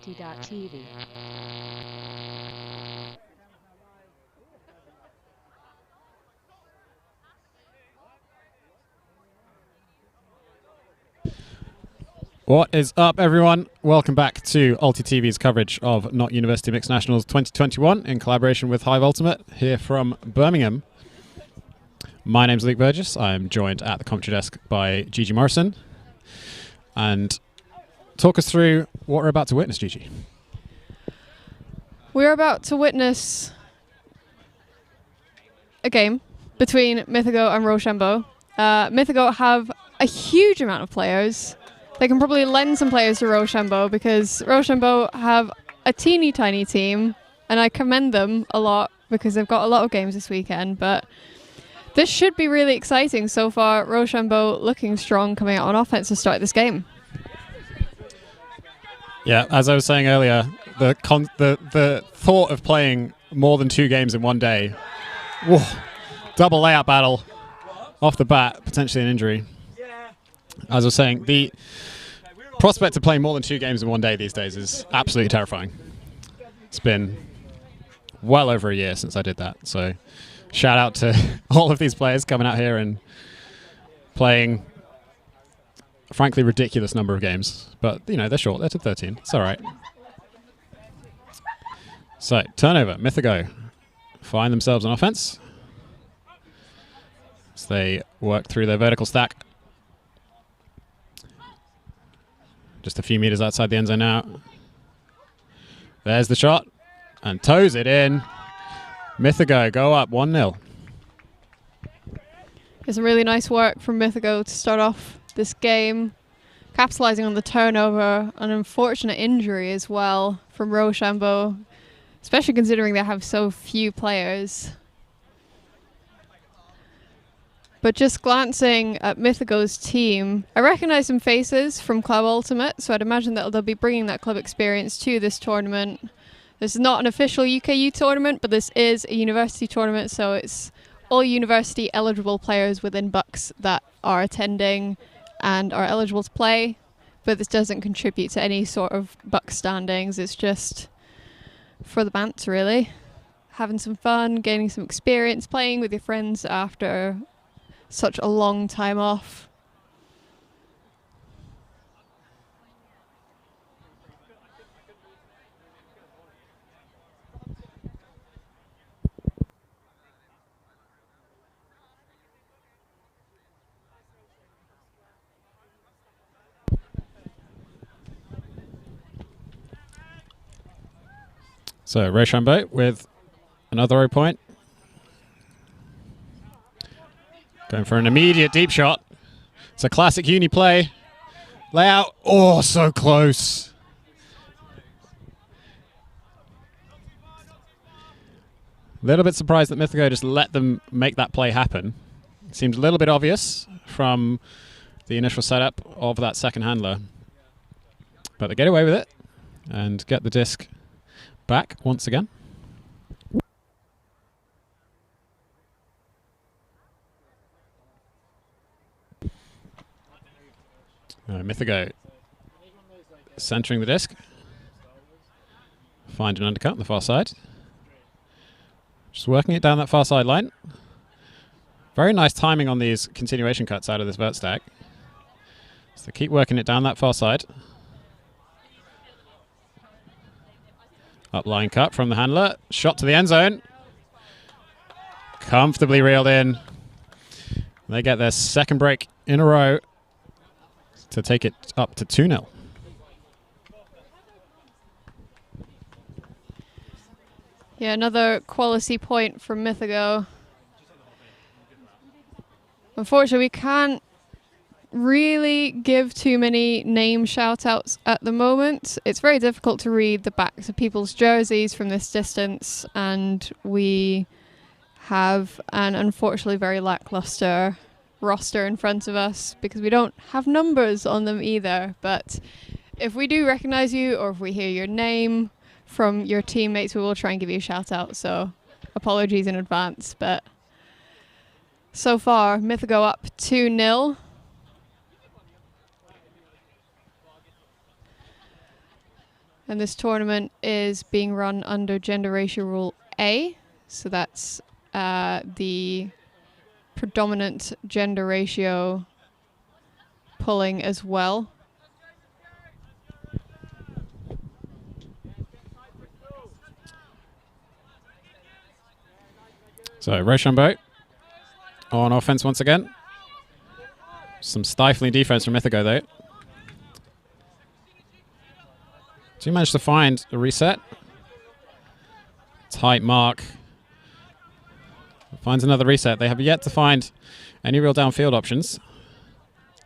ULTI.TV. What is up, everyone? Welcome back to ULTI.TV's coverage of Not University Mixed Nationals 2021 in collaboration with Hive Ultimate here from Birmingham. My name's Luke Burgess. I'm joined at the commentary desk by Gigi Morrison. And talk us through what we're about to witness, Gigi. We're about to witness a game between Mythago and Rochambeau. Mythago have a huge amount of players. They can probably lend some players to Rochambeau because Rochambeau have a teeny tiny team, and I commend them a lot because they've got a lot of games this weekend. But this should be really exciting. So far, Rochambeau looking strong coming out on offense to start this game. Yeah, as I was saying earlier, the thought of playing more than 2 games in one day, whoa, double layout battle off the bat, potentially an injury. As I was saying, the prospect of playing more than 2 games in one day these days is absolutely terrifying. It's been well over a year since I did that, so shout out to all of these players coming out here and playing a frankly ridiculous number of games. But, you know, they're short. They're to 13. It's all right. So, turnover. Mythago find themselves on offense as they work through their vertical stack. Just a few meters outside the end zone now. There's the shot. And toes it in. Mythago go up 1-0. It's some really nice work from Mythago to start off this game. Capitalizing on the turnover. An unfortunate injury as well from Rochambeau. Especially considering they have so few players. But just glancing at Mythago's team, I recognize some faces from Club Ultimate, so I'd imagine that they'll be bringing that club experience to this tournament. This is not an official UKU tournament, but this is a university tournament, so it's all university eligible players within Bucks that are attending and are eligible to play, but this doesn't contribute to any sort of Bucks standings. It's just for the banter, really. Having some fun, gaining some experience, playing with your friends after such a long time off. So, Rochambeau with another 0 point. Going for an immediate deep shot. It's a classic uni play. Layout. Oh, so close. A little bit surprised that Mythago just let them make that play happen. It seemed a little bit obvious from the initial setup of that second handler. But they get away with it and get the disc back once again. Mythago centering the disc. Find an undercut on the far side. Just working it down that far side line. Very nice timing on these continuation cuts out of this vert stack. So keep working it down that far side. Up line cut from the handler. Shot to the end zone. Comfortably reeled in. They get their second break in a row to take it up to 2-0. Yeah, another quality point from Mythago. Unfortunately, we can't really give too many name shout-outs at the moment. It's very difficult to read the backs of people's jerseys from this distance, and we have an unfortunately very lackluster roster in front of us because we don't have numbers on them either. But if we do recognize you or if we hear your name from your teammates, we will try and give you a shout out, so apologies in advance. But so far Mythago up 2-0. And this tournament is being run under gender ratio rule A. So that's the predominant gender ratio pulling as well. So Rochambeau on offense once again. Some stifling defense from Mythago though. Do you manage to find a reset? Tight mark. Finds another reset. They have yet to find any real downfield options.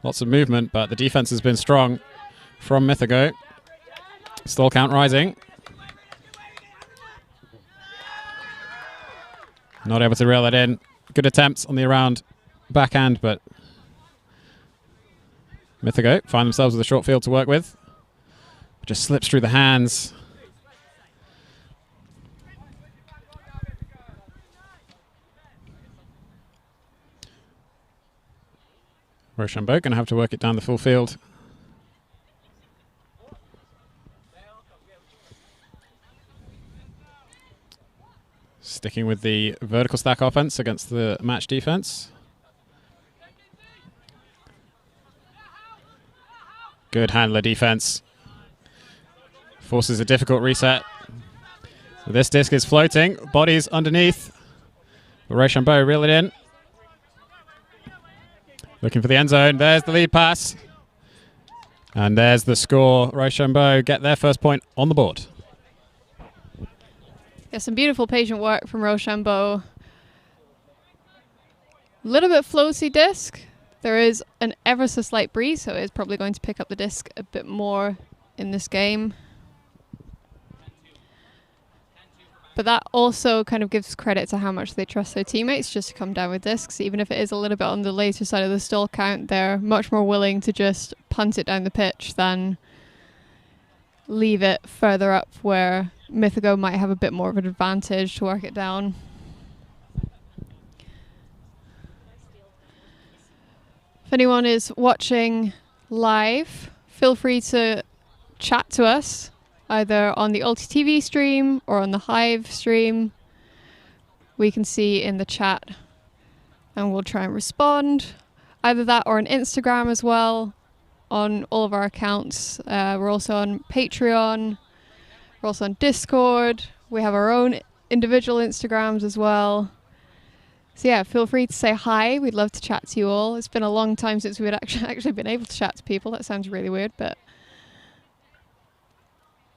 Lots of movement, but the defense has been strong from Mythago. Stall count rising. Not able to reel that in. Good attempts on the around backhand, but Mythago find themselves with a short field to work with. Just slips through the hands. Rochambeau going to have to work it down the full field. Sticking with the vertical stack offense against the match defense. Good handler defense. Forces a difficult reset. This disc is floating. Body's underneath. But Rochambeau reel it in. Looking for the end zone. There's the lead pass. And there's the score. Rochambeau get their first point on the board. Yeah, some beautiful patient work from Rochambeau. A little bit floaty disc. There is an ever so slight breeze, so it is probably going to pick up the disc a bit more in this game. But that also kind of gives credit to how much they trust their teammates just to come down with discs. Even if it is a little bit on the later side of the stall count, they're much more willing to just punt it down the pitch than leave it further up where Mythago might have a bit more of an advantage to work it down. If anyone is watching live, feel free to chat to us either on the ULTI.TV stream or on the Hive stream. We can see in the chat and we'll try and respond. Either that or on Instagram as well, on all of our accounts. We're also on Patreon. We're also on Discord. We have our own individual Instagrams as well. So yeah, feel free to say hi. We'd love to chat to you all. It's been a long time since we've actually been able to chat to people. That sounds really weird, but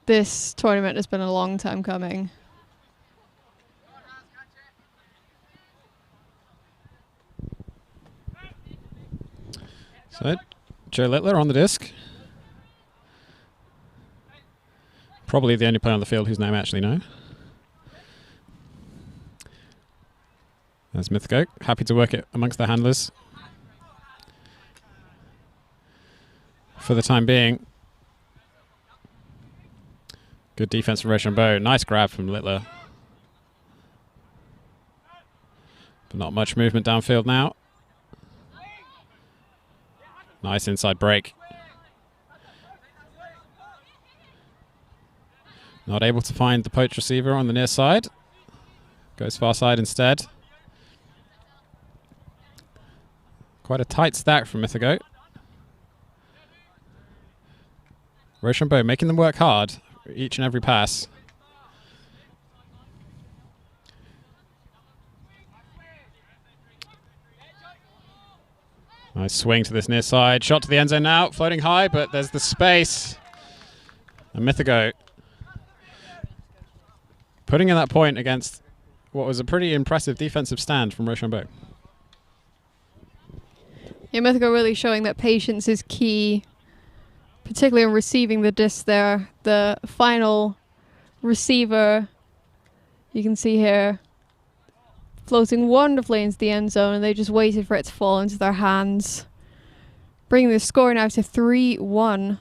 this tournament has been a long time coming. So, Joe Littler on the disc. Probably the only player on the field whose name I actually know. There's Mythago, happy to work it amongst the handlers. For the time being. Good defense from Rochambeau. Nice grab from Littler. But not much movement downfield now. Nice inside break. Not able to find the poach receiver on the near side. Goes far side instead. Quite a tight stack from Mythago. Rochambeau making them work hard for each and every pass. Nice swing to this near side. Shot to the end zone now. Floating high, but there's the space. And Mythago putting in that point against what was a pretty impressive defensive stand from Rochambeau. Yeah, Mythago really showing that patience is key, particularly in receiving the disc there. The final receiver, you can see here, floating wonderfully into the end zone, and they just waited for it to fall into their hands. Bringing the score now to 3-1.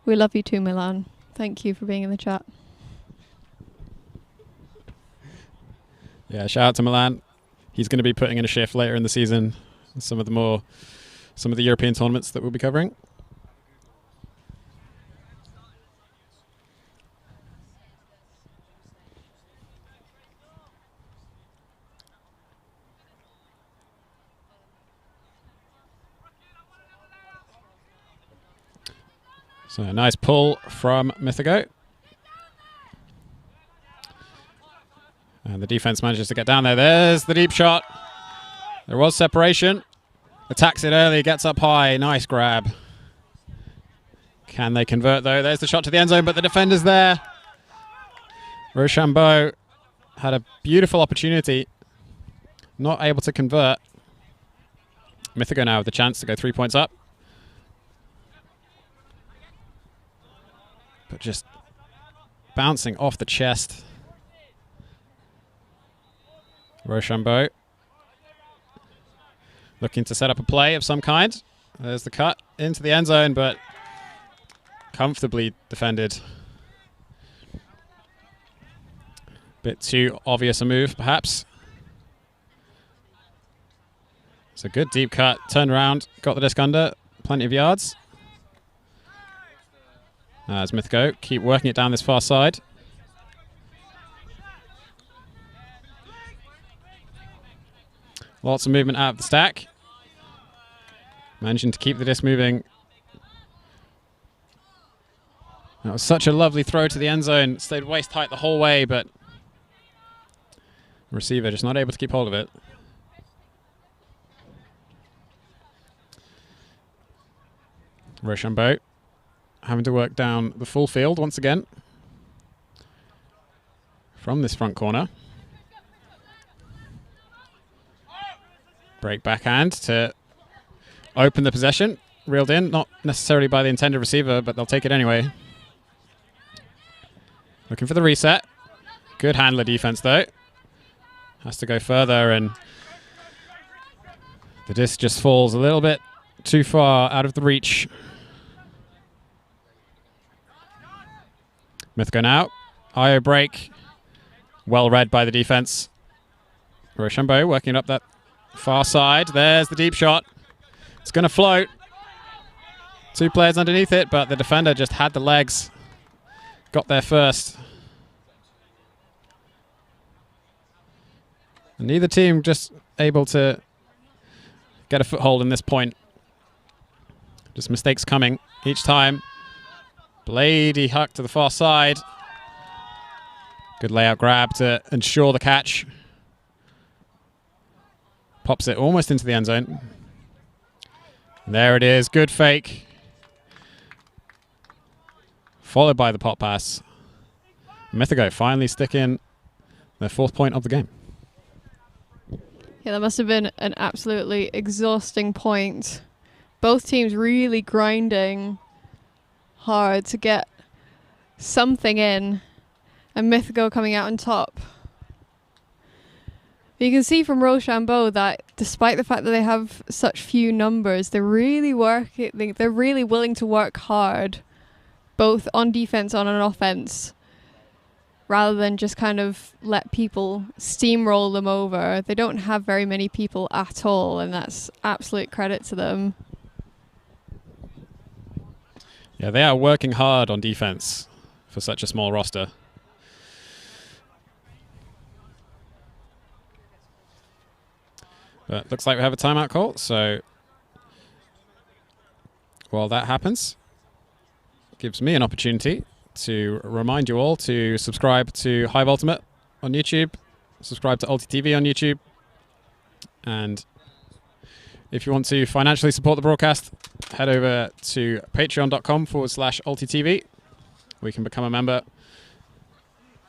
We love you too, Milan. Thank you for being in the chat. Yeah, shout out to Milan. He's going to be putting in a shift later in the season. Some of the European tournaments that we'll be covering. So a nice pull from Mythago. And the defense manages to get down there. There's the deep shot. There was separation. Attacks it early, gets up high. Nice grab. Can they convert, though? There's the shot to the end zone, but the defender's there. Rochambeau had a beautiful opportunity. Not able to convert. Mythago now with the chance to go 3 points up. But just bouncing off the chest. Rochambeau looking to set up a play of some kind. There's the cut into the end zone, but comfortably defended. Bit too obvious a move, perhaps. It's a good deep cut. Turned around, got the disc under. Plenty of yards. As Mythago keep working it down this far side. Lots of movement out of the stack. Managing to keep the disc moving. That was such a lovely throw to the end zone. Stayed waist height the whole way, but receiver just not able to keep hold of it. Rochambeau having to work down the full field once again from this front corner. Break backhand to open the possession. Reeled in, not necessarily by the intended receiver, but they'll take it anyway. Looking for the reset. Good handler defense, though. Has to go further, and the disc just falls a little bit too far out of the reach. Mythago now. IO break. Well read by the defense. Rochambeau working up that far side. There's the deep shot. It's going to float. 2 players underneath it, but the defender just had the legs. Got there first. And neither team just able to get a foothold in this point. Just mistakes coming each time. Blady huck to the far side. Good layout grab to ensure the catch. Pops it almost into the end zone. And there it is. Good fake. Followed by the pop pass. Mythago finally stick in their 4th point of the game. Yeah, that must have been an absolutely exhausting point. Both teams really grinding hard to get something in, and Mythago coming out on top. You can see from Rochambeau that despite the fact that they have such few numbers, they're really willing to work hard, both on defense and on offense, rather than just kind of let people steamroll them over. They don't have very many people at all, and that's absolute credit to them. Yeah, they are working hard on defense for such a small roster. But looks like we have a timeout call, so while that happens, gives me an opportunity to remind you all to subscribe to Hive Ultimate on YouTube, subscribe to ULTI.TV on YouTube, and if you want to financially support the broadcast, head over to patreon.com/ULTI.TV. We can become a member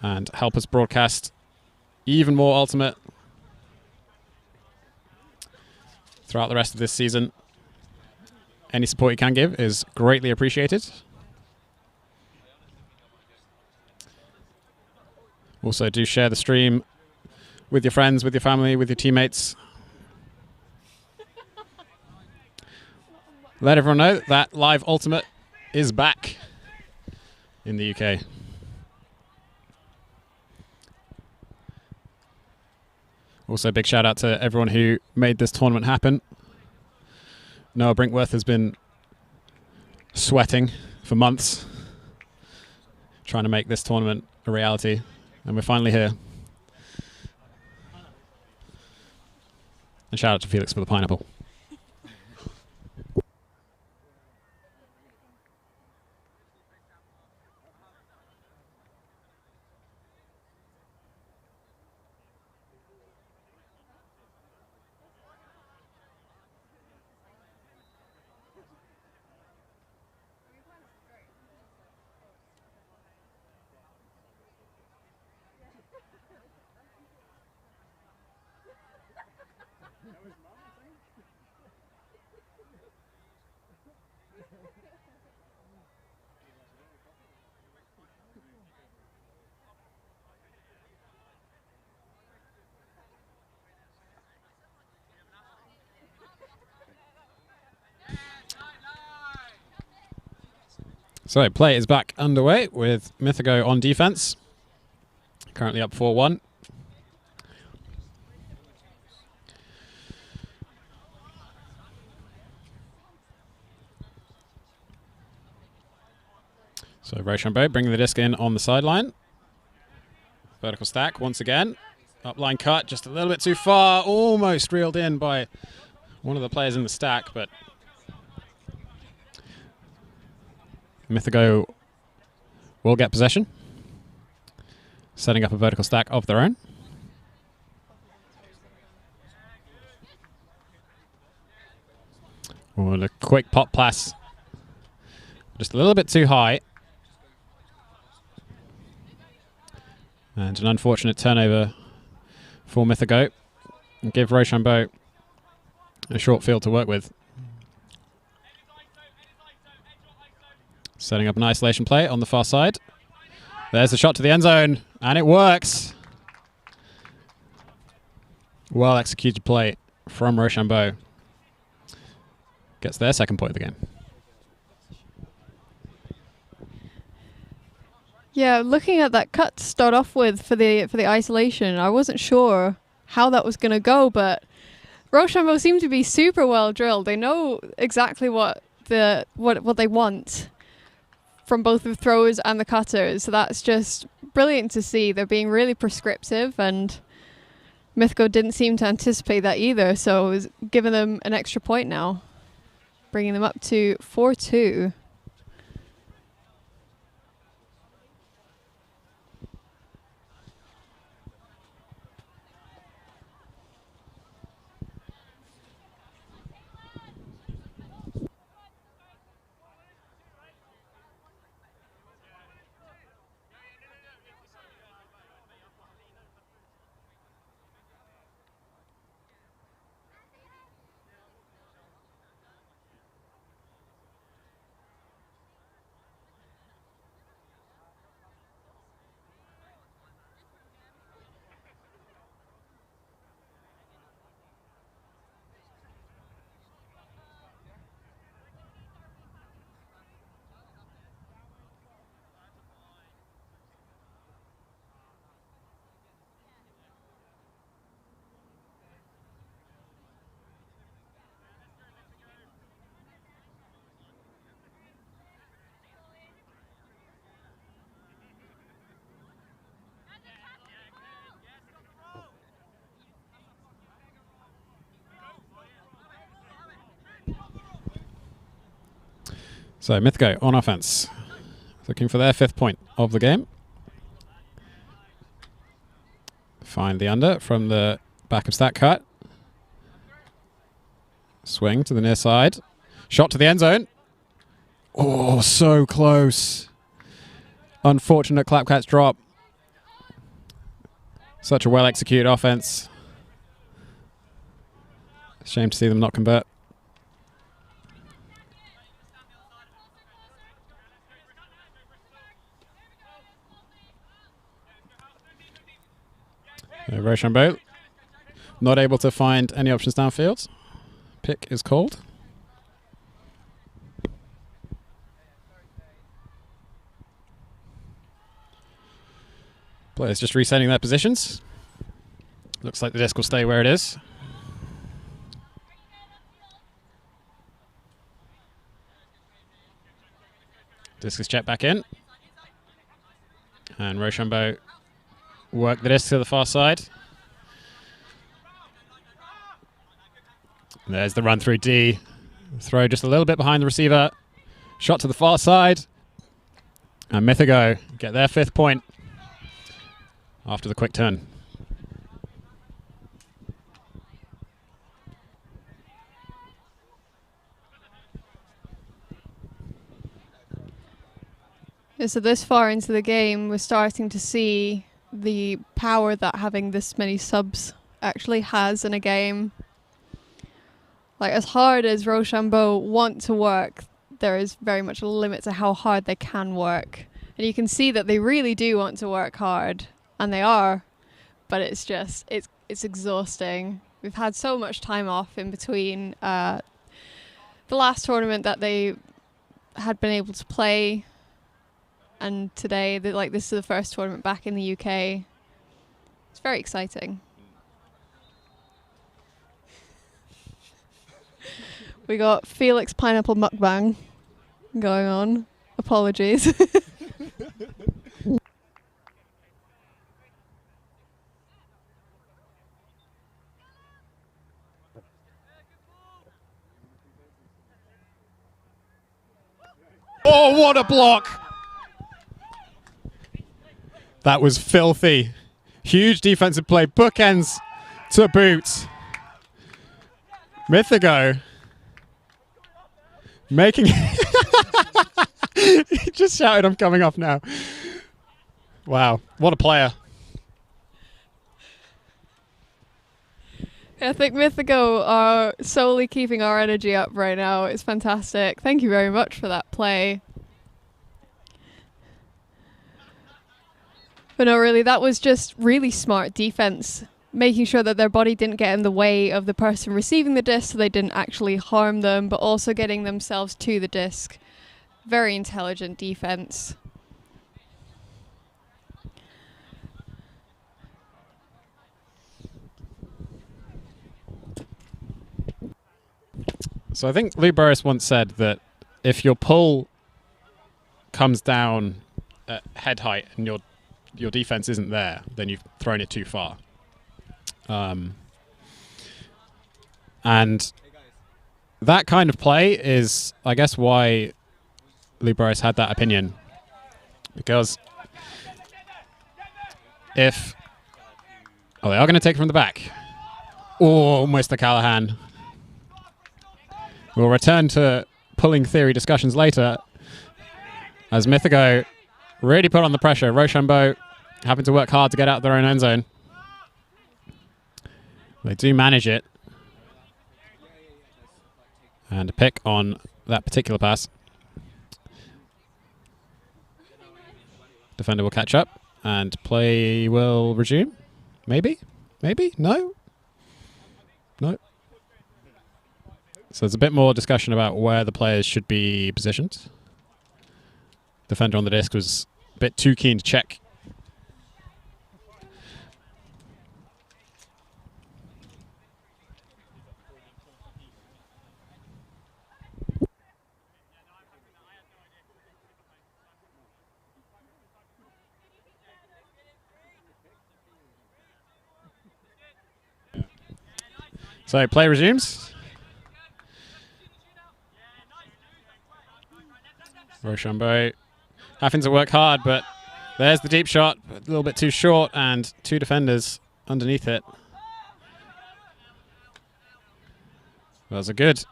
and help us broadcast even more Ultimate throughout the rest of this season. Any support you can give is greatly appreciated. Also, do share the stream with your friends, with your family, with your teammates. Let everyone know that Live Ultimate is back in the UK. Also, big shout out to everyone who made this tournament happen. Noah Brinkworth has been sweating for months trying to make this tournament a reality, and we're finally here. And shout out to Felix for the pineapple. So play is back underway with Mythago on defense. Currently up 4-1. So Rochambeau bringing the disc in on the sideline. Vertical stack once again. Upline cut just a little bit too far. Almost reeled in by one of the players in the stack, but Mythago will get possession, setting up a vertical stack of their own. Oh, and a quick pop pass. Just a little bit too high. And an unfortunate turnover for Mythago. And give Rochambeau a short field to work with. Setting up an isolation play on the far side. There's the shot to the end zone, and it works. Well executed play from Rochambeau. Gets their second point of the game. Yeah, looking at that cut to start off with for the isolation, I wasn't sure how that was going to go, but Rochambeau seemed to be super well drilled. They know exactly what they want from both the throwers and the cutters. So that's just brilliant to see. They're being really prescriptive, and Mythago didn't seem to anticipate that either. So it was giving them an extra point now, bringing them up to 4-2. So Mythago on offense, looking for their 5th point of the game. Find the under from the back of stack cut. Swing to the near side. Shot to the end zone. Oh, so close. Unfortunate Clapcats drop. Such a well-executed offense. Shame to see them not convert. Rochambeau not able to find any options downfield. Pick is called. Players just resetting their positions. Looks like the disc will stay where it is. Disc is checked back in. And Rochambeau work the disc to the far side. There's the run through D. Throw just a little bit behind the receiver. Shot to the far side. And Mythago get their 5th point after the quick turn. Yeah, so this far into the game, we're starting to see the power that having this many subs actually has in a game. Like, as hard as Rochambeau want to work, there is very much a limit to how hard they can work. And you can see that they really do want to work hard, and they are, but it's just, it's exhausting. We've had so much time off in between the last tournament that they had been able to play, and today, this is the first tournament back in the UK. It's very exciting. We got Felix Pineapple Mukbang going on. Apologies. Oh, what a block! That was filthy. Huge defensive play. Bookends to boot. Mythago making... He just shouted, "I'm coming off now." Wow, what a player. I think Mythago are solely keeping our energy up right now. It's fantastic. Thank you very much for that play. But no, really, that was just really smart defense, making sure that their body didn't get in the way of the person receiving the disc so they didn't actually harm them, but also getting themselves to the disc. Very intelligent defense. So I think Lou Burris once said that if your pull comes down at head height and your defense isn't there, then you've thrown it too far. And that kind of play is, I guess, why Lou Burris had that opinion. Because if... Oh, they are going to take it from the back. Oh, Mr. Callahan. We'll return to pulling theory discussions later as Mythago really put on the pressure. Rochambeau having to work hard to get out of their own end zone. They do manage it. And a pick on that particular pass. Defender will catch up and play will resume. Maybe? Maybe? No? No. So there's a bit more discussion about where the players should be positioned. Defender on the disc was a bit too keen to check. So play resumes. Rochambeau having to work hard, but there's the deep shot, a little bit too short, and two defenders underneath it. That was a good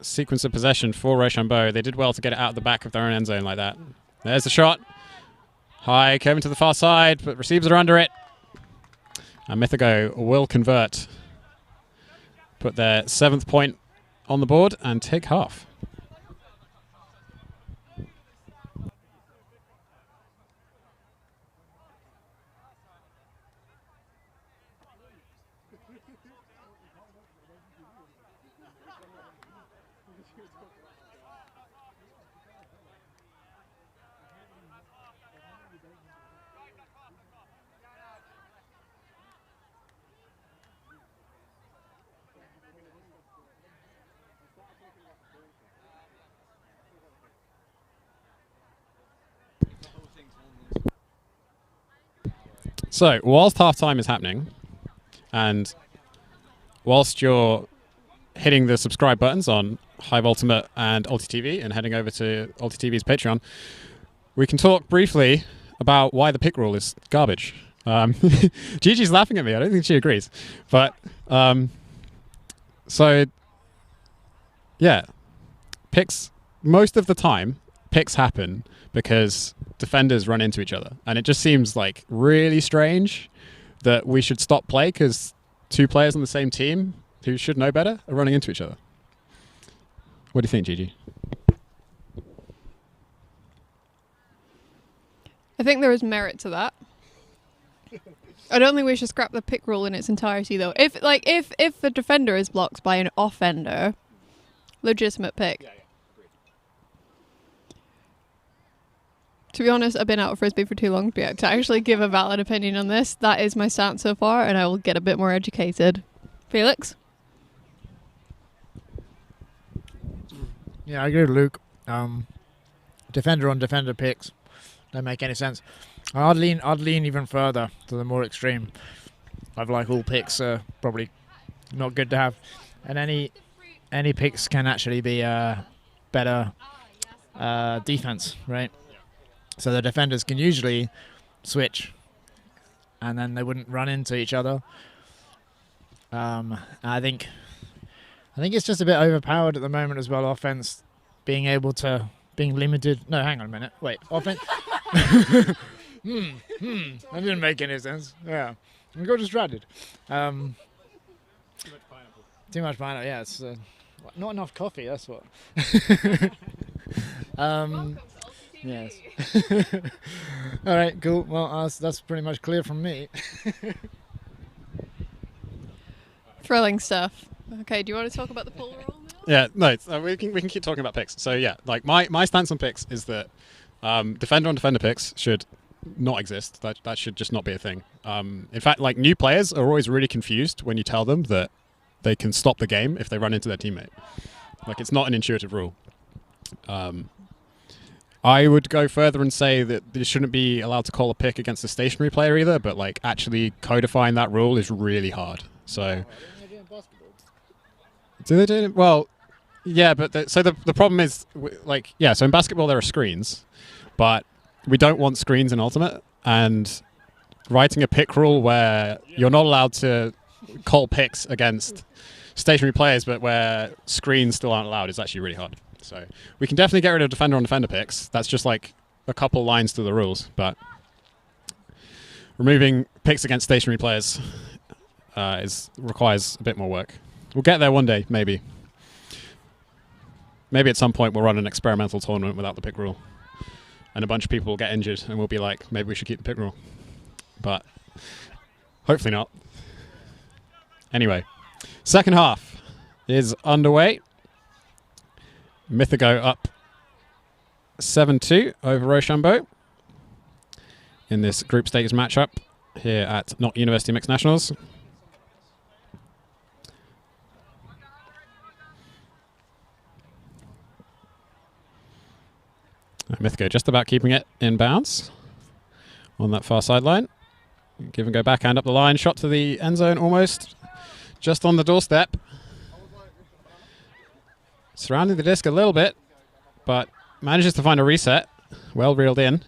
sequence of possession for Rochambeau. They did well to get it out of the back of their own end zone like that. There's the shot. High, coming to the far side, but receivers are under it. And Mythago will convert. Put their 7th point on the board and take half. So, whilst half-time is happening, and whilst you're hitting the subscribe buttons on Hive Ultimate and ULTI.TV and heading over to ULTI.TV's Patreon, we can talk briefly about why the pick rule is garbage. Gigi's laughing at me. I don't think she agrees. But, so, yeah. Picks, most of the time, picks happen because defenders run into each other. And it just seems like really strange that we should stop play because two players on the same team who should know better are running into each other. What do you think, Gigi? I think there is merit to that. I don't think we should scrap the pick rule in its entirety, though. If the defender is blocked by an offender, legitimate pick. To be honest, I've been out of Frisbee for too long to actually give a valid opinion on this. That is my stance so far, and I will get a bit more educated. Felix? Yeah, I agree with Luke. Defender on defender picks don't make any sense. I'd lean even further to the more extreme. I've like all picks are probably not good to have, and any picks can actually be better defense, right? So the defenders can usually switch, and then they wouldn't run into each other. I think it's just a bit overpowered at the moment as well. Offense being limited. No, hang on a minute. Wait, offense. That didn't make any sense. Yeah, I got distracted. Too much pineapple. Yeah, it's not enough coffee. That's what. Yes. All right, cool. Well, that's pretty much clear from me. Thrilling stuff. Okay, do you want to talk about the pull rule now? Yeah, no, we can keep talking about picks. So yeah, like my stance on picks is that defender on defender picks should not exist. That should just not be a thing. In fact, like new players are always really confused when you tell them that they can stop the game if they run into their teammate. Like it's not an intuitive rule. I would go further and say that you shouldn't be allowed to call a pick against a stationary player either, but like actually codifying that rule is really hard. So, do they do it? Well, yeah, but the problem is, so in basketball there are screens, but we don't want screens in Ultimate, and writing a pick rule where you're not allowed to call picks against stationary players, but where screens still aren't allowed is actually really hard. So we can definitely get rid of defender on defender picks. That's just like a couple lines to the rules, but removing picks against stationary players requires a bit more work. We'll get there one day, maybe. Maybe at some point we'll run an experimental tournament without the pick rule, and a bunch of people will get injured, and we'll be like, maybe we should keep the pick rule. But hopefully not. Anyway, second half is underway. Mythago up 7-2 over Rochambeau in this group stage matchup here at Not University Mixed Nationals. Mythago just about keeping it in bounds on that far sideline. Give and go backhand up the line, shot to the end zone almost, just on the doorstep. Surrounding the disc a little bit, but manages to find a reset. Well reeled in.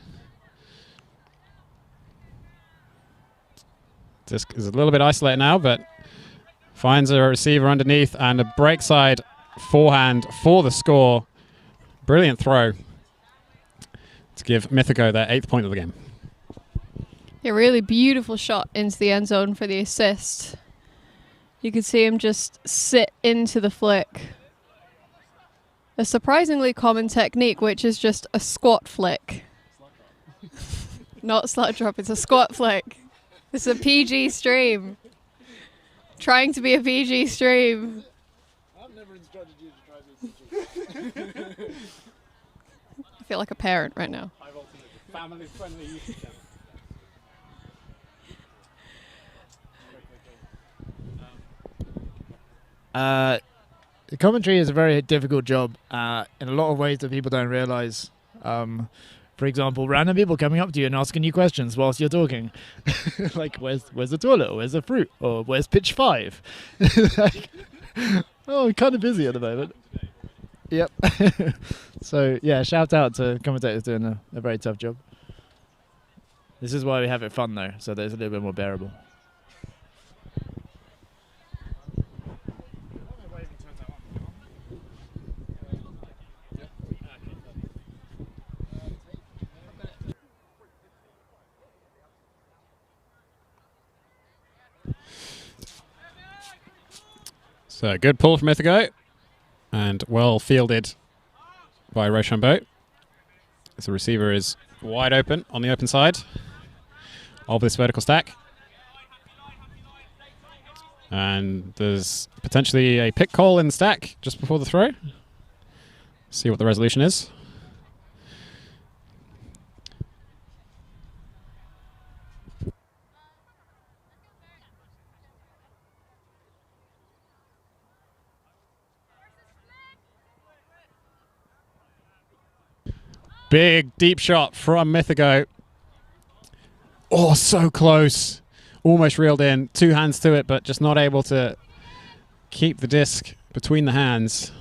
Disc is a little bit isolated now, but finds a receiver underneath and a break side forehand for the score. Brilliant throw to give Mythago their 8th point of the game. A really beautiful shot into the end zone for the assist. You could see him just sit into the flick. A surprisingly common technique, which is just a squat flick. Not slut drop, it's a squat flick. It's a PG stream. Trying to be a PG stream. I've never instructed you to try this. I feel like a parent right now. Family friendly YouTube channel. Commentary is a very difficult job in a lot of ways that people don't realise. For example, random people coming up to you and asking you questions whilst you're talking. Like, where's the toilet? Or where's the fruit? Or where's pitch 5? Like, oh, I'm kind of busy at the moment. Yep. So, yeah, shout out to commentators doing a very tough job. This is why we have it fun, though, so that it's a little bit more bearable. So good pull from Mythago, and well fielded by Rochambeau. As the receiver is wide open on the open side of this vertical stack. And there's potentially a pick call in the stack just before the throw. See what the resolution is. Big deep shot from Mythago. Oh, so close. Almost reeled in. 2 hands to it, but just not able to keep the disc between the hands.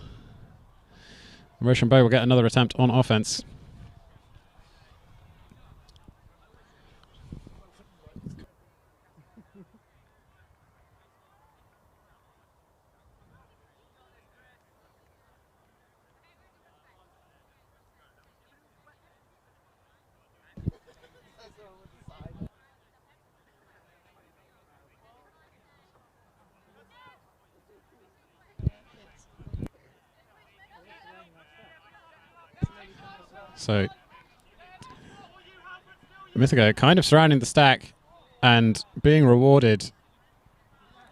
Rochambeau will get another attempt on offense. So Mythago kind of surrounding the stack and being rewarded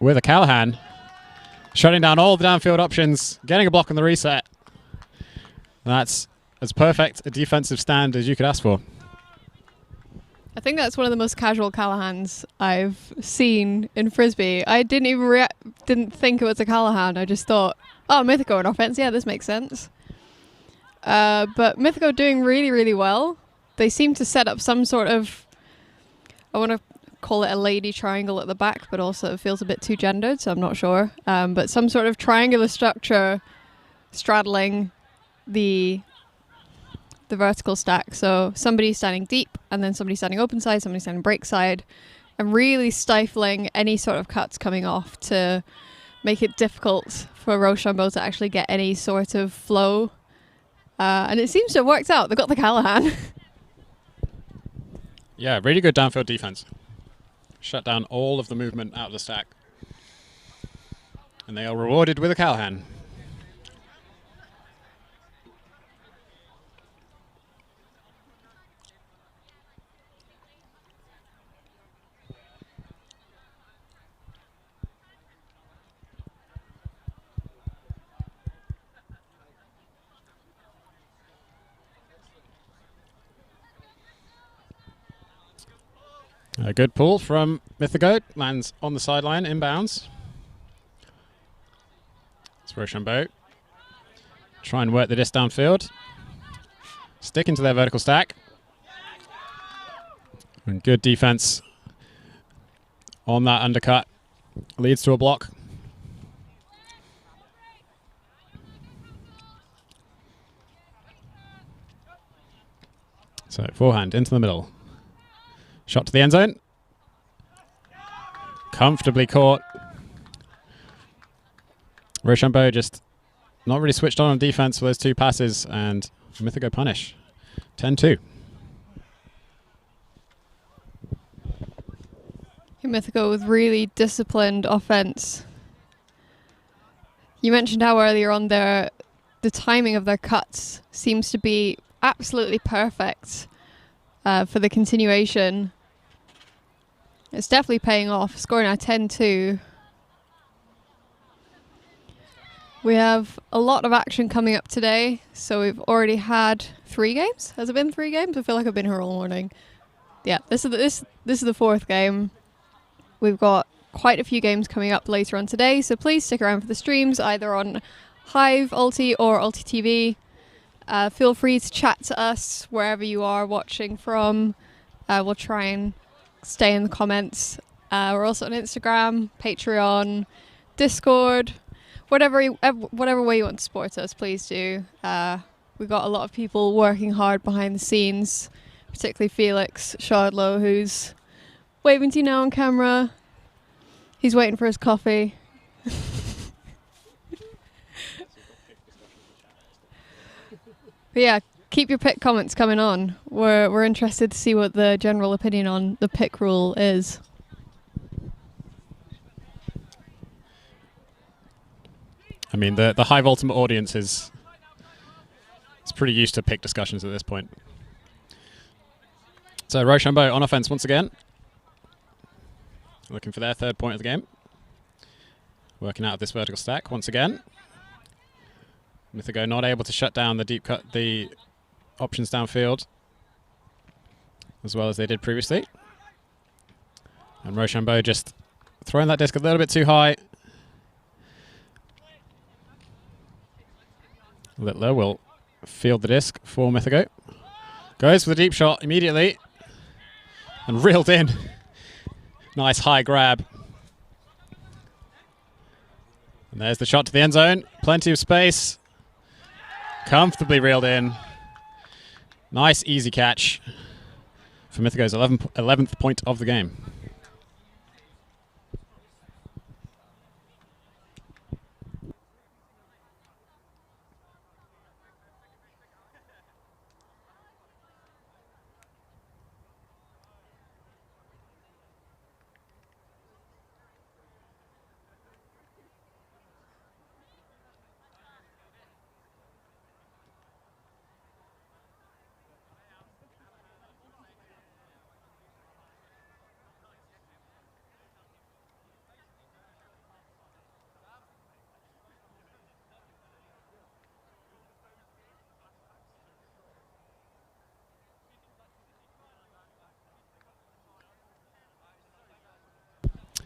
with a Callahan, shutting down all the downfield options, getting a block on the reset. That's as perfect a defensive stand as you could ask for. I think that's one of the most casual Callahans I've seen in Frisbee. I didn't even didn't think it was a Callahan. I just thought, oh, Mythago on offense. Yeah, this makes sense. But Mythago doing really, really well. They seem to set up some sort of, I want to call it a lady triangle at the back, but also it feels a bit too gendered, so I'm not sure. But some sort of triangular structure straddling the vertical stack. So somebody standing deep, and then somebody standing open side, somebody standing break side, and really stifling any sort of cuts coming off to make it difficult for Rochambeau to actually get any sort of flow. And it seems to have worked out. They've got the Callahan. Yeah, really good downfield defense. Shut down all of the movement out of the stack. And they are rewarded with a Callahan. A good pull from Mythago, lands on the sideline, inbounds. It's Rochambeau. Try and work the disc downfield. Sticking to their vertical stack. And good defense on that undercut. Leads to a block. So forehand into the middle. Shot to the end zone. Comfortably caught. Rochambeau just not really switched on defense for those 2 passes, and Mythago punish. 10-2. Mythago with really disciplined offense. You mentioned how earlier on the timing of their cuts seems to be absolutely perfect for the continuation. It's definitely paying off. Score now 10-2. We have a lot of action coming up today. So we've already had 3 games. Has it been 3 games? I feel like I've been here all morning. Yeah, this is the 4th game. We've got quite a few games coming up later on today. So please stick around for the streams, either on Hive, ULTI, or ULTI.TV. Feel free to chat to us wherever you are watching from. We'll try and stay in the comments. We're also on Instagram, Patreon, Discord, whatever way you want to support us, please do. We've got a lot of people working hard behind the scenes, particularly Felix Shardlow, who's waving to you now on camera. He's waiting for his coffee. But yeah, keep your pick comments coming on. We're interested to see what the general opinion on the pick rule is. I mean, the Hive Ultimate audience is pretty used to pick discussions at this point. So Rochambeau on offense once again. Looking for their third point of the game. Working out of this vertical stack once again. Mythago not able to shut down the deep cut, the options downfield as well as they did previously. And Rochambeau just throwing that disc a little bit too high. Littler will field the disc for Mythago. Goes for the deep shot immediately and reeled in. Nice high grab. And there's the shot to the end zone. Plenty of space. Comfortably reeled in. Nice easy catch for Mythago's 11th point of the game.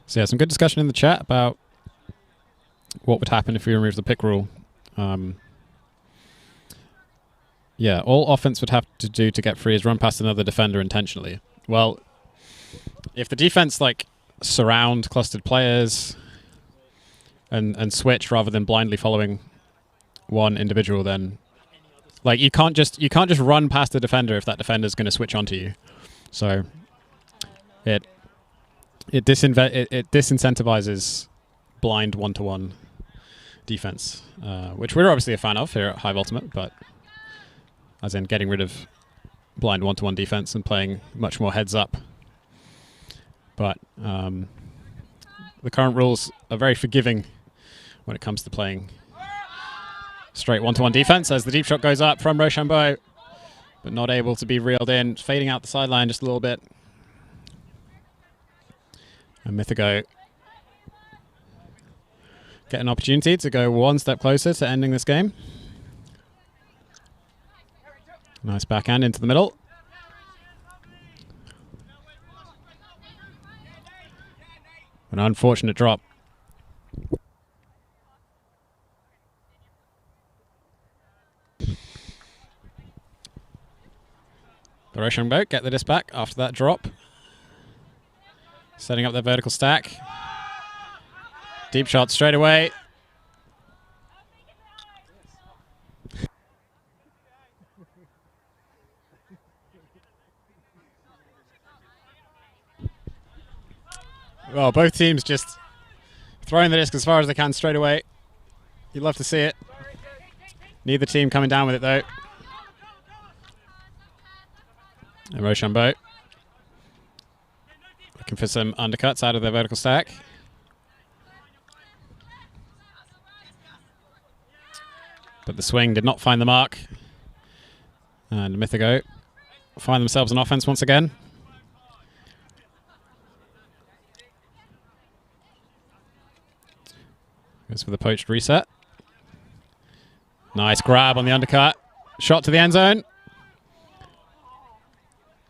So yeah, some good discussion in the chat about what would happen if we remove the pick rule. Yeah, all offense would have to do to get free is run past another defender intentionally. Well, if the defense like surround clustered players and switch rather than blindly following one individual, then like you can't just run past the defender if that defender is going to switch onto you. So it disincentivizes blind one-to-one defense, which we're obviously a fan of here at Hive Ultimate, but as in getting rid of blind one-to-one defense and playing much more heads up. But the current rules are very forgiving when it comes to playing straight one-to-one defense as the deep shot goes up from Rochambeau, but not able to be reeled in, fading out the sideline just a little bit. And Mythago get an opportunity to go one step closer to ending this game. Nice backhand into the middle. An unfortunate drop. The Rochambeau get the disc back after that drop. Setting up their vertical stack. Deep shot straight away. Well, both teams just throwing the disc as far as they can straight away. You'd love to see it. Neither team coming down with it though. And Rochambeau looking for some undercuts out of their vertical stack. But the swing did not find the mark. And Mythago find themselves an offense once again. Goes for the poached reset. Nice grab on the undercut. Shot to the end zone.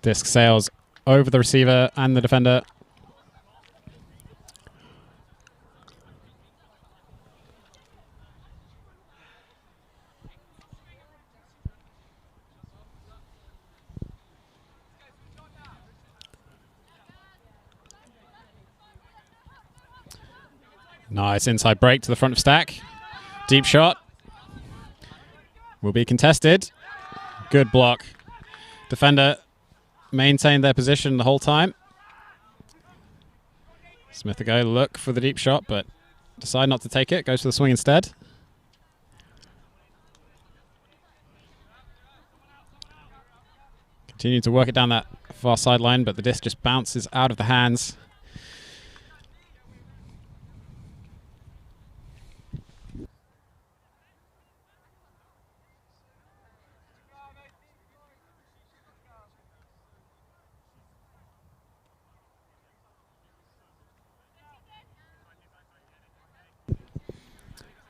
Disc sails over the receiver and the defender. Nice inside break to the front of stack. Deep shot. Will be contested. Good block. Defender maintained their position the whole time. Mythago look for the deep shot, but decide not to take it. Goes for the swing instead. Continue to work it down that far sideline, but the disc just bounces out of the hands.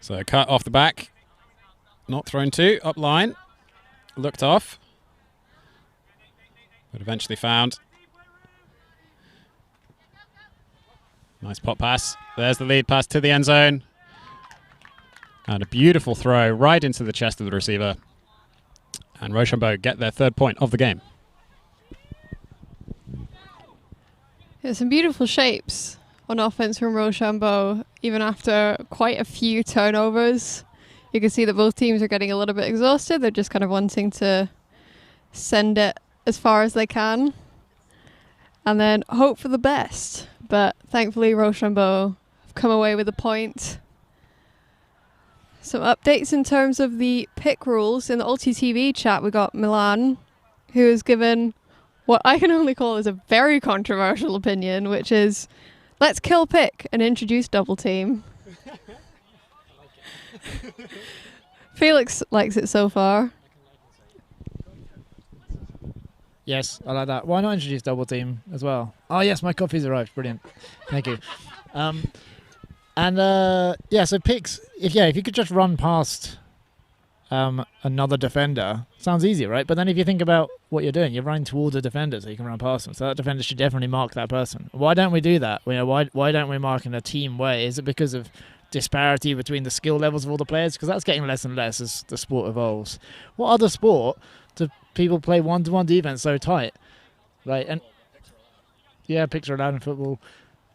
So cut off the back, not thrown to, up line, looked off, but eventually found. Nice pop pass. There's the lead pass to the end zone. And a beautiful throw right into the chest of the receiver. And Rochambeau get their 3rd point of the game. Yeah, some beautiful shapes on offense from Rochambeau, even after quite a few turnovers. You can see that both teams are getting a little bit exhausted. They're just kind of wanting to send it as far as they can and then hope for the best. But thankfully, Rochambeau have come away with a point. Some updates in terms of the pick rules. In the ULTI.TV chat, we got Milan, who has given what I can only call as a very controversial opinion, which is, let's kill pick and introduce double team. Felix likes it so far. Yes, I like that. Why not introduce double team as well? Oh yes, my coffee's arrived. Brilliant. Thank you. So picks. If you could just run past another defender, sounds easy, right? But then if you think about what you're doing, you're running towards a defender so you can run past them. So that defender should definitely mark that person. Why don't we do that? Why don't we mark in a team way? Is it because of disparity between the skill levels of all the players? Because that's getting less and less as the sport evolves. What other sport do people play one-to-one defense so tight? Right, and yeah, picks are allowed in football.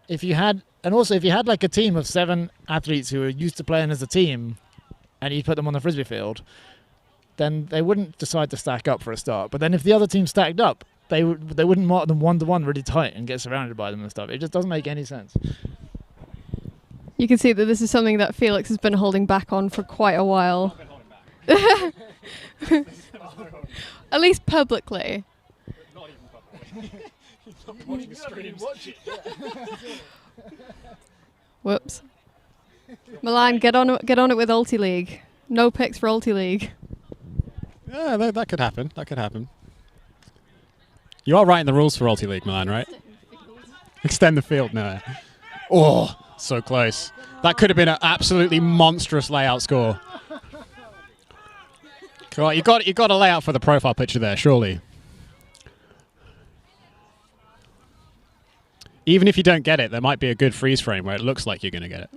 If you had like a team of 7 athletes who are used to playing as a team, and you put them on the frisbee field, then they wouldn't decide to stack up for a start. But then if the other team stacked up, they wouldn't mark them one-to-one really tight and get surrounded by them and stuff. It just doesn't make any sense. You can see that this is something that Felix has been holding back on for quite a while. At least publicly. Not even publicly. He's watching streams. Whoops. Milan, get on it with Ulti League. No picks for Ulti League. Yeah, that could happen. That could happen. You are writing the rules for Ulti League, Milan, right? Extend the field. No. Oh, so close. That could have been an absolutely monstrous layout score. Come on, you got to lay out for the profile picture there, surely. Even if you don't get it, there might be a good freeze frame where it looks like you're going to get it.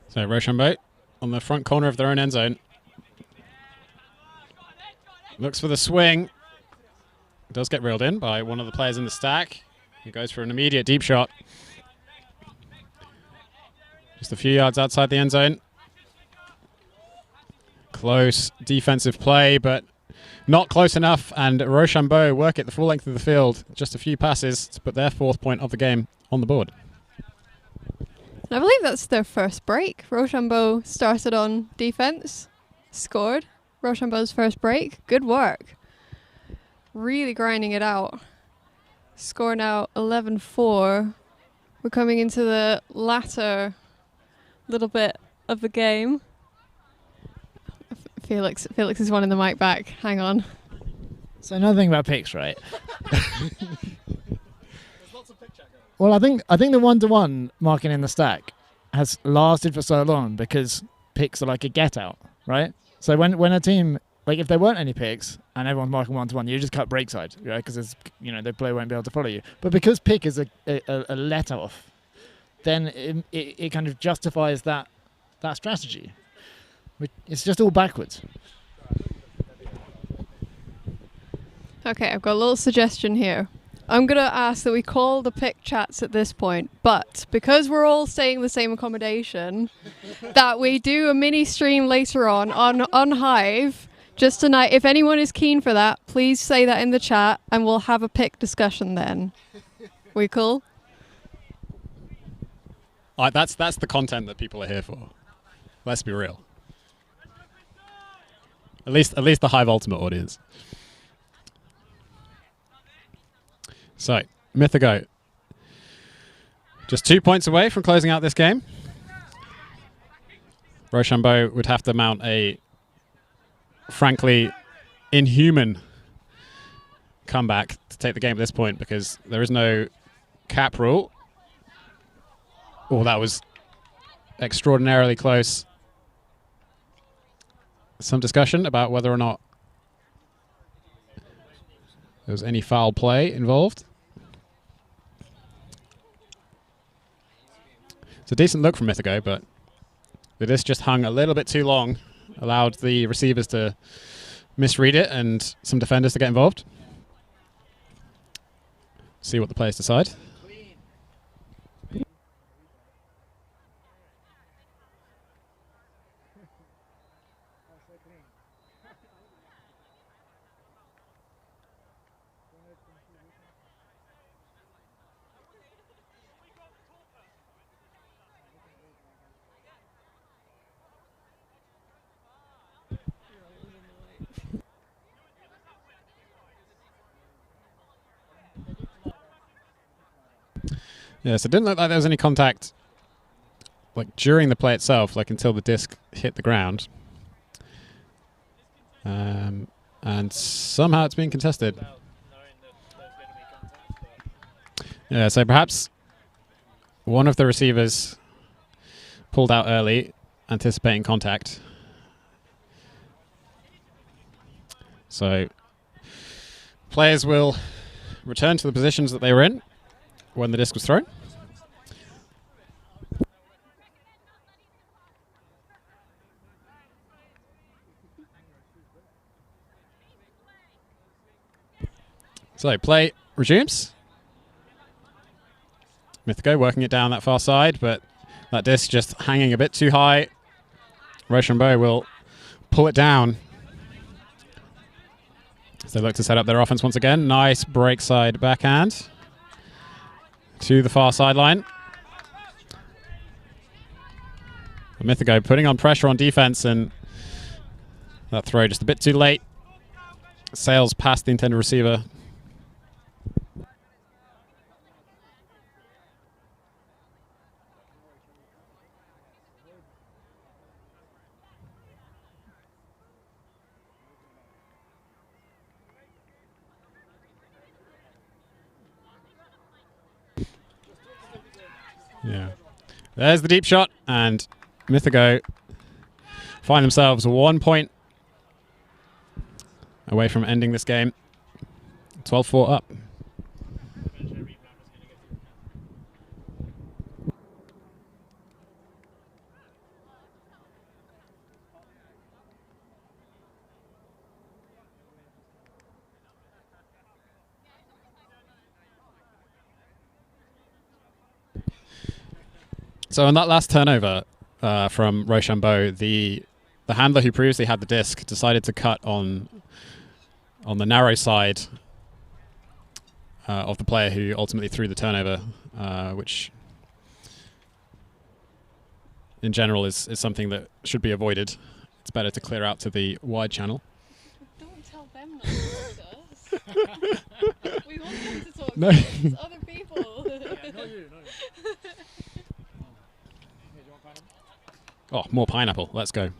So Rochambeau on the front corner of their own end zone. Looks for the swing. Does get reeled in by one of the players in the stack. He goes for an immediate deep shot. Just a few yards outside the end zone. Close defensive play, but not close enough. And Rochambeau work it the full length of the field. Just a few passes to put their 4th point of the game on the board. I believe that's their first break. Rochambeau started on defense, scored. Rochambeau's first break. Good work. Really grinding it out. Score now 11-4. We're coming into the latter little bit of the game. Felix is wanting the mic back. Hang on. So another thing about picks, right? Well, I think the one-to-one marking in the stack has lasted for so long because picks are like a get-out, right? So when a team like if there weren't any picks and everyone's marking 1-to-1, you just cut break side, right? Because the player won't be able to follow you. But because pick is a let off, then it kind of justifies that strategy. It's just all backwards. Okay, I've got a little suggestion here. I'm going to ask that we call the pick chats at this point, but because we're all staying in the same accommodation, that we do a mini stream later on Hive, just tonight. If anyone is keen for that, please say that in the chat and we'll have a pick discussion then. We cool? That's the content that people are here for. Let's be real. At least the Hive Ultimate audience. So, Mythago. Just 2 points away from closing out this game. Rochambeau would have to mount a, frankly, inhuman comeback to take the game at this point because there is no cap rule. Oh, that was extraordinarily close. Some discussion about whether or not there was any foul play involved. It's a decent look from Mythago, but the disc just hung a little bit too long, allowed the receivers to misread it and some defenders to get involved. See what the players decide. Yeah, so it didn't look like there was any contact like during the play itself, like until the disc hit the ground. And somehow it's being contested. Yeah, so perhaps one of the receivers pulled out early, anticipating contact. So players will return to the positions that they were in when the disc was thrown. So play resumes. Mythago working it down that far side, but that disc just hanging a bit too high. Rochambeau will pull it down. So they look to set up their offense once again. Nice break side backhand to the far sideline. Mythago putting on pressure on defense, and that throw just a bit too late. Sails past the intended receiver. Yeah, there's the deep shot, and Mythago find themselves 1 point away from ending this game. 12-4 up. So on that last turnover from Rochambeau, the handler who previously had the disc decided to cut on the narrow side of the player who ultimately threw the turnover, which in general is something that should be avoided. It's better to clear out to the wide channel. Don't tell them not to talk to us. We want them to talk to us. It's other people. Yeah, not you. Oh, more pineapple. Let's go.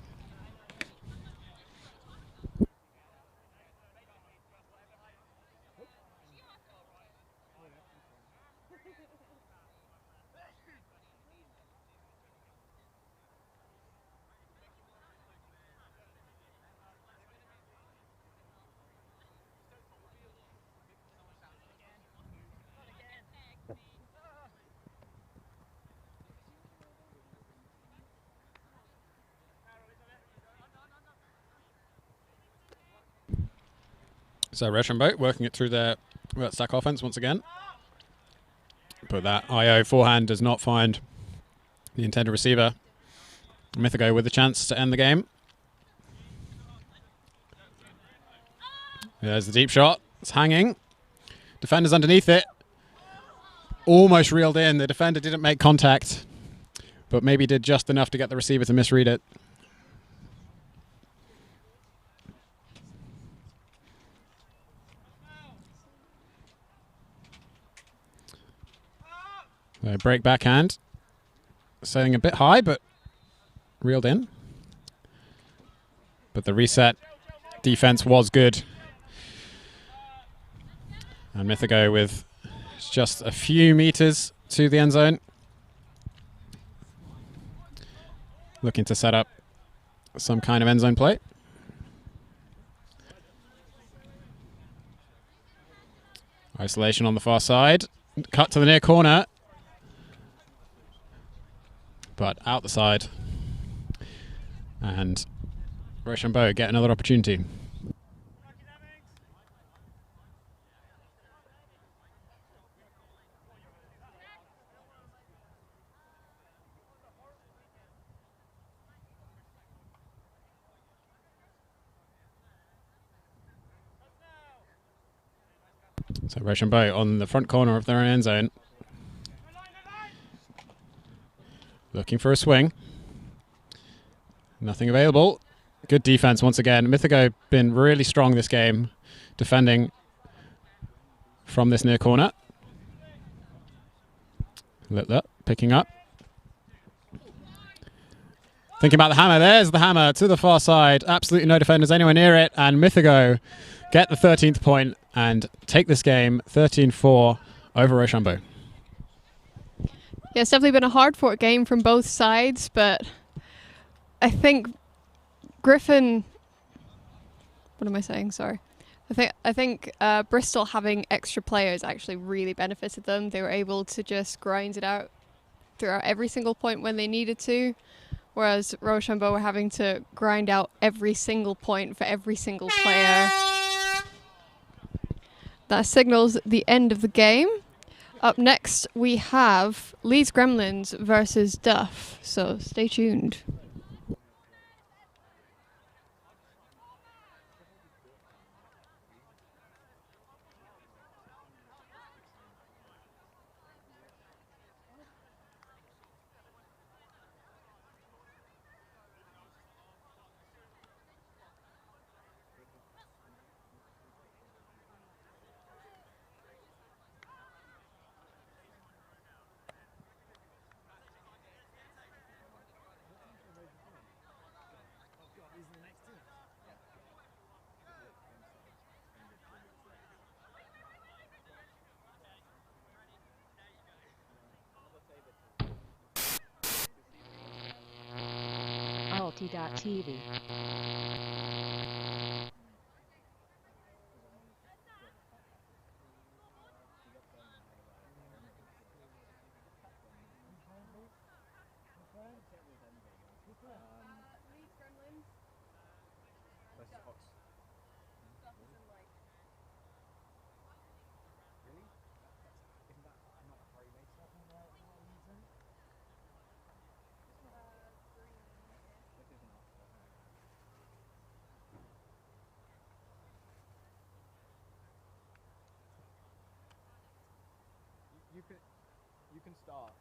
So Rochambeau working it through their stack offense once again. But that IO forehand does not find the intended receiver. Mythago with the chance to end the game. There's the deep shot. It's hanging. Defender's underneath it. Almost reeled in. The defender didn't make contact, but maybe did just enough to get the receiver to misread it. So break backhand. Sailing a bit high, but reeled in. But the reset defense was good. And Mythago with just a few meters to the end zone. Looking to set up some kind of end zone play. Isolation on the far side. Cut to the near corner. But out the side. And Rochambeau get another opportunity. So Rochambeau on the front corner of their own end zone. Looking for a swing. Nothing available. Good defense once again. Mythago been really strong this game, defending from this near corner. Picking up. Thinking about the hammer. There's the hammer to the far side. Absolutely no defenders anywhere near it. And Mythago get the 13th point and take this game 13-4 over Rochambeau. Yeah, it's definitely been a hard-fought game from both sides, but I think Griffin... What am I saying? Sorry. I think Bristol having extra players actually really benefited them. They were able to just grind it out throughout every single point when they needed to, whereas Rochambeau were having to grind out every single point for every single player. That signals the end of the game. Up next, we have Leeds Gremlins versus Duff, so stay tuned. ULTI.TV. You can start.